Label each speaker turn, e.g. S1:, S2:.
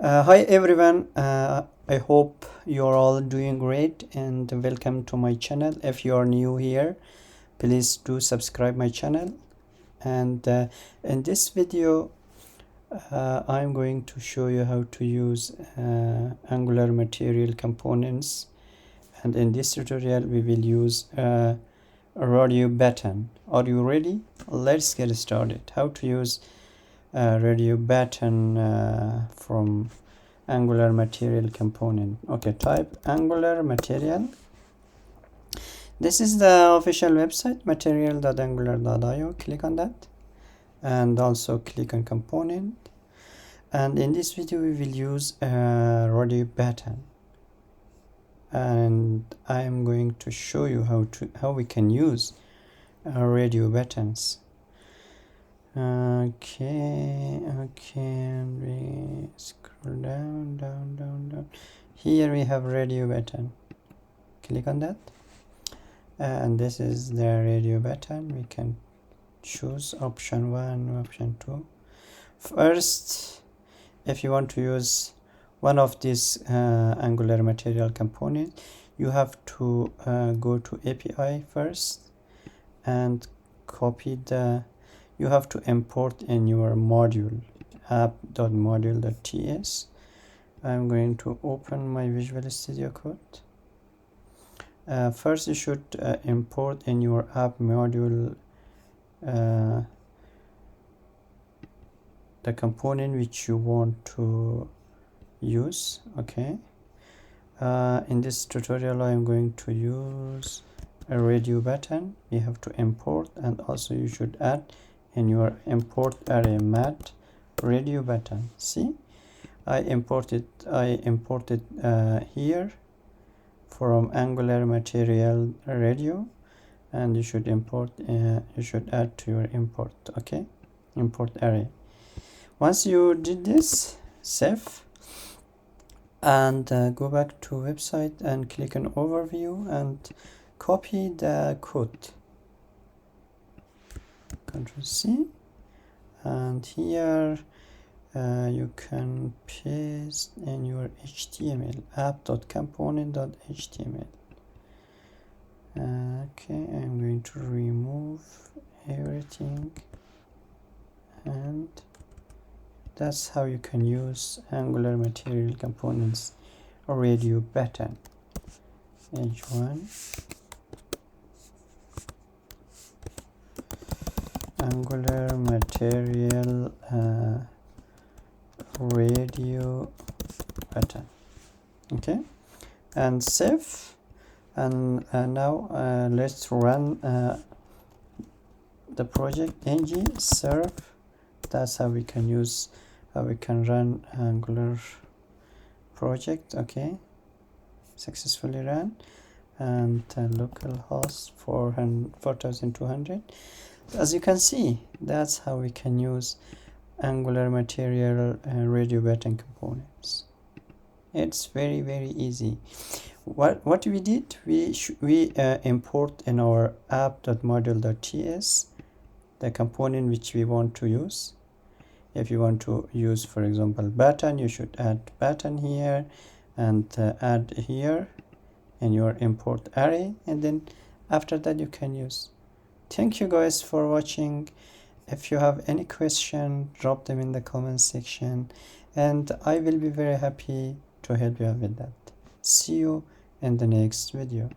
S1: Hi everyone, I hope you're all doing great and welcome to my channel. If you are new here, please do subscribe my channel. And in this video, I'm going to show you how to use Angular material components. And in this tutorial, we will use a radio button. Are you ready? Let's get started. How to use radio button from Angular material component. Okay, type Angular material. This is the official website, material.angular.io. Click on that and also click on component. And in this video we will use a radio button, and I am going to show you how we can use radio buttons. Okay, and we scroll down. Here we have radio button. Click on that, and this is the radio button. We can choose option 1, option 2. First, if you want to use one of these Angular material component, you have to go to API first and copy you have to import in your module app.module.ts. I'm going to open my Visual Studio Code. First you should import in your app module the component which you want to use. Okay, in this tutorial I am going to use a radio button. You have to import, and also you should add in your import array mat radio button. See, I imported here from Angular material radio, and you should add to your import. Okay, import array. Once you did this, save and go back to website and click on overview and copy the code. Ctrl C, and here you can paste in your HTML app.component.html. Okay, I'm going to remove everything, and that's how you can use Angular material components radio button. H1 Angular material radio button. Okay, and save, and now let's run the project ng serve. That's how we can run Angular project. Okay, successfully run, and localhost 4200. As you can see, that's how we can use Angular material radio button components. It's very easy. What we did, we import in our app.module.ts the component which we want to use. If you want to use, for example, button, you should add button here and add here in your import array, and then after that you can use. Thank you guys for watching. If you have any question, drop them in the comment section, and I will be very happy to help you out with that. See you in the next video.